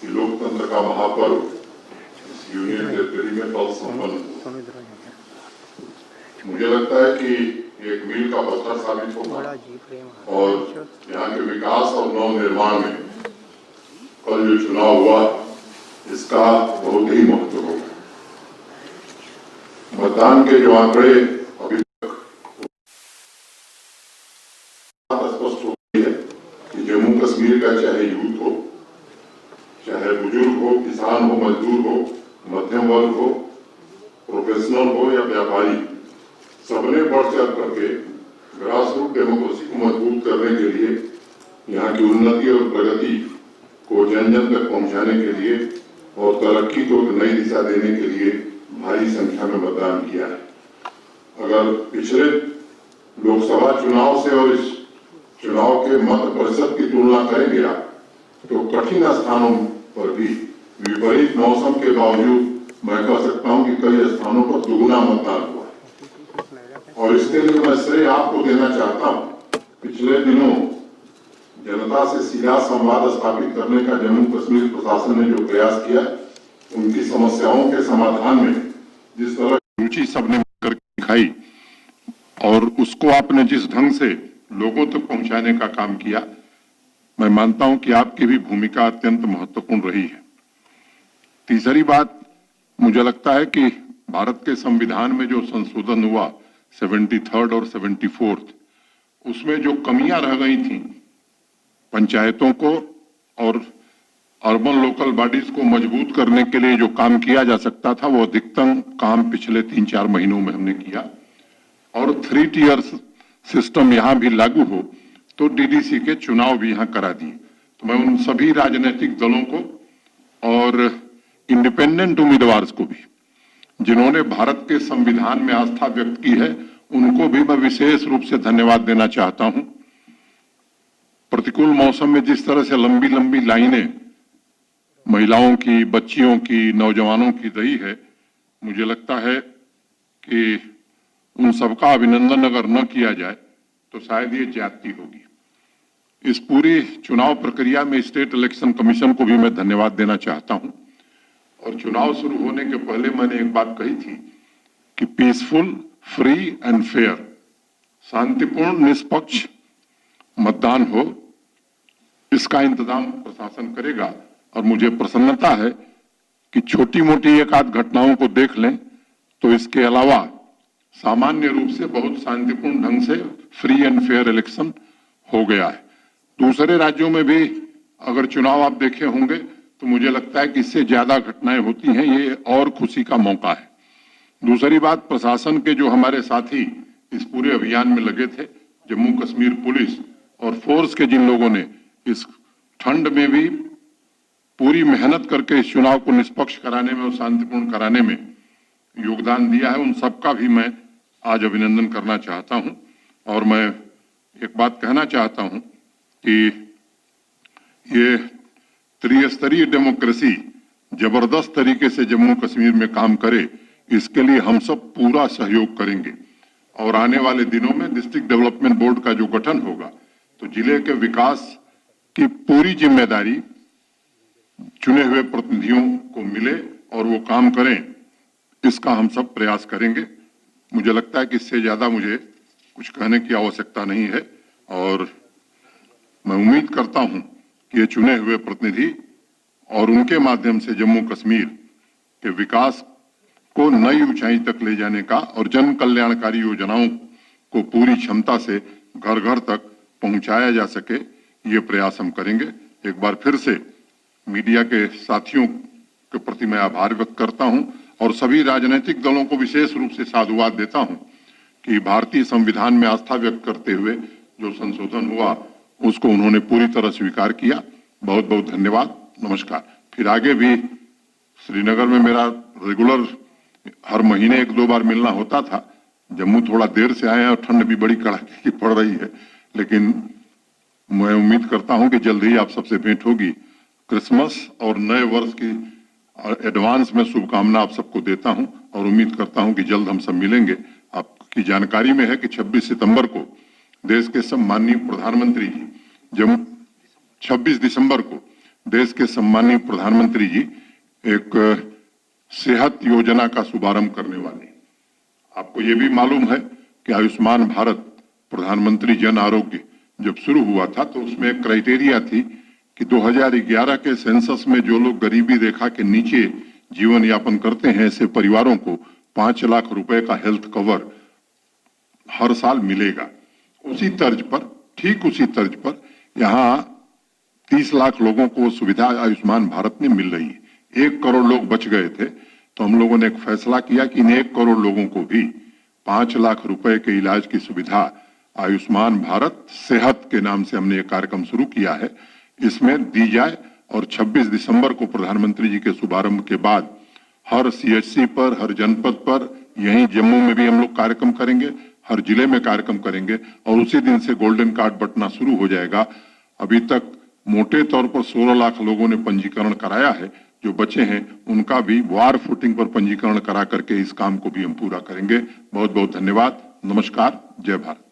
कि लोकतंत्र का महापर्व इस यूनियन टेरिटरी में कल संपन्न हुआ। मुझे लगता है कि एक मील का पत्थर साबित होगा और यहाँ के विकास और नव निर्माण में कल जो चुनाव हुआ इसका बहुत ही महत्व होगा। मतदान के जो आंकड़े अभी तक स्पष्ट हो गई है कि जम्मू कश्मीर का चाहे यूथ हो, चाहे बुजुर्ग हो, किसान हो, मजदूर हो, मध्यम वर्ग हो, प्रोफेशनल हो या व्यापारी, सबने बढ़ चढ़ करके ग्रास रूट डेमोक्रेसी को मजबूत करने के लिए, यहाँ की उन्नति और प्रगति को जन जन तक पहुंचाने के लिए और तरक्की को नई दिशा देने के लिए भारी संख्या में मतदान किया है। अगर पिछले लोकसभा चुनाव से और इस चुनाव के मत प्रतिशत की तुलना करेंगे आप, तो कठिन स्थानों पर भी विपरीत मौसम के बावजूद मैं कह सकता हूं कि कई स्थानों पर दुगुना मतदान हुआ और इसके लिए मैं श्रेय आपको देना चाहता हूं। पिछले दिनों जनता से सीधा संवाद स्थापित करने का जम्मू कश्मीर प्रशासन ने जो प्रयास किया, उनकी समस्याओं के समाधान में जिस तरह रुचि सबने मिलकर दिखाई और उसको आपने जिस ढंग से लोगों तक पहुंचाने का काम किया, मैं मानता हूं कि आपकी भी भूमिका अत्यंत महत्वपूर्ण रही है। तीसरी बात, मुझे लगता है कि भारत के संविधान में जो संशोधन हुआ 73rd और 74th, उसमें जो कमियां रह गई थी, पंचायतों को और अर्बन लोकल बॉडीज को मजबूत करने के लिए जो काम किया जा सकता था, वो अधिकतम काम पिछले 3-4 महीनों में हमने किया। और 3 टियर सिस्टम यहां भी लागू हो तो डीडीसी के चुनाव भी यहां करा दिए। तो मैं उन सभी राजनीतिक दलों को और इंडिपेंडेंट उम्मीदवार को भी, जिन्होंने भारत के संविधान में आस्था व्यक्त की है, उनको भी मैं विशेष रूप से धन्यवाद देना चाहता हूं। प्रतिकूल मौसम में जिस तरह से लंबी लंबी लाइनें महिलाओं की, बच्चियों की, नौजवानों की रही है, मुझे लगता है कि उन सबका अभिनंदन अगर न किया जाए तो शायद ये ज्यादती होगी। इस पूरी चुनाव प्रक्रिया में स्टेट इलेक्शन कमीशन को भी मैं धन्यवाद देना चाहता हूं। और चुनाव शुरू होने के पहले मैंने एक बात कही थी कि पीसफुल, फ्री एंड फेयर, शांतिपूर्ण, निष्पक्ष मतदान हो, इसका इंतजाम प्रशासन करेगा। और मुझे प्रसन्नता है कि छोटी मोटी एक आध घटनाओं को देख लें तो इसके अलावा सामान्य रूप से बहुत शांतिपूर्ण ढंग से फ्री एंड फेयर इलेक्शन हो गया है। दूसरे राज्यों में भी अगर चुनाव आप देखे होंगे तो मुझे लगता है कि इससे ज्यादा घटनाएं होती हैं, ये और खुशी का मौका है। दूसरी बात, प्रशासन के जो हमारे साथी इस पूरे अभियान में लगे थे, जम्मू कश्मीर पुलिस और फोर्स के जिन लोगों ने इस ठंड में भी पूरी मेहनत करके इस चुनाव को निष्पक्ष कराने में और शांतिपूर्ण कराने में योगदान दिया है, उन सबका भी मैं आज अभिनंदन करना चाहता हूं। और मैं एक बात कहना चाहता हूं कि ये त्रिस्तरीय डेमोक्रेसी जबरदस्त तरीके से जम्मू कश्मीर में काम करे, इसके लिए हम सब पूरा सहयोग करेंगे। और आने वाले दिनों में डिस्ट्रिक्ट डेवलपमेंट बोर्ड का जो गठन होगा, तो जिले के विकास की पूरी जिम्मेदारी चुने हुए प्रतिनिधियों को मिले और वो काम करें, इसका हम सब प्रयास करेंगे। मुझे लगता है कि इससे ज्यादा मुझे कुछ कहने की आवश्यकता नहीं है और मैं उम्मीद करता हूं कि ये चुने हुए प्रतिनिधि और उनके माध्यम से जम्मू कश्मीर के विकास को नई ऊंचाई तक ले जाने का और जन कल्याणकारी योजनाओं को पूरी क्षमता से घर घर तक पहुंचाया जा सके, ये प्रयास हम करेंगे। एक बार फिर से मीडिया के साथियों के प्रति मैं आभार व्यक्त करता हूं और सभी राजनीतिक दलों को विशेष रूप से साधुवाद देता हूं कि भारतीय संविधान में आस्था व्यक्त करते हुए जो संशोधन हुआ उसको उन्होंने पूरी तरह स्वीकार किया। बहुत बहुत धन्यवाद, नमस्कार। फिर आगे भी श्रीनगर में मेरा रेगुलर हर महीने 1-2 बार मिलना होता था। जम्मू थोड़ा देर से आए हैं और ठंड भी बड़ी कड़ाके की पड़ रही है, लेकिन मैं उम्मीद करता हूं कि जल्द ही आप सबसे भेंट होगी। क्रिसमस और नए वर्ष की एडवांस में शुभकामना आप सबको देता हूं और उम्मीद करता हूं कि जल्द हम सब मिलेंगे। आपकी जानकारी में है कि 26 सितंबर को देश के सम्माननीय प्रधानमंत्री जी 26 दिसंबर को देश के सम्मानीय प्रधानमंत्री जी एक सेहत योजना का शुभारंभ करने वाले। आपको ये भी मालूम है कि आयुष्मान भारत प्रधानमंत्री जन आरोग्य जब शुरू हुआ था तो उसमें एक क्राइटेरिया थी कि 2011 के सेंसस में जो लोग गरीबी रेखा के नीचे जीवन यापन करते हैं ऐसे परिवारों को 5 लाख रुपए का हेल्थ कवर हर साल मिलेगा। उसी तर्ज पर, ठीक उसी तर्ज पर यहाँ 30 लाख लोगों को सुविधा आयुष्मान भारत में मिल रही है। 1 करोड़ लोग बच गए थे तो हम लोगों ने एक फैसला किया कि इन 1 करोड़ लोगों को भी 5 लाख रुपए के इलाज की सुविधा आयुष्मान भारत सेहत के नाम से हमने एक कार्यक्रम शुरू किया है, इसमें दी जाए। और 26 दिसंबर को प्रधानमंत्री जी के शुभारंभ के बाद हर सीएचसी पर, हर जनपद पर, यहीं जम्मू में भी हम लोग कार्यक्रम करेंगे, हर जिले में कार्यक्रम करेंगे और उसी दिन से गोल्डन कार्ड बंटना शुरू हो जाएगा। अभी तक मोटे तौर पर 16 लाख लोगों ने पंजीकरण कराया है। जो बचे हैं उनका भी वार फुटिंग पर पंजीकरण करा करके इस काम को भी हम पूरा करेंगे। बहुत बहुत धन्यवाद। नमस्कार। जय भारत।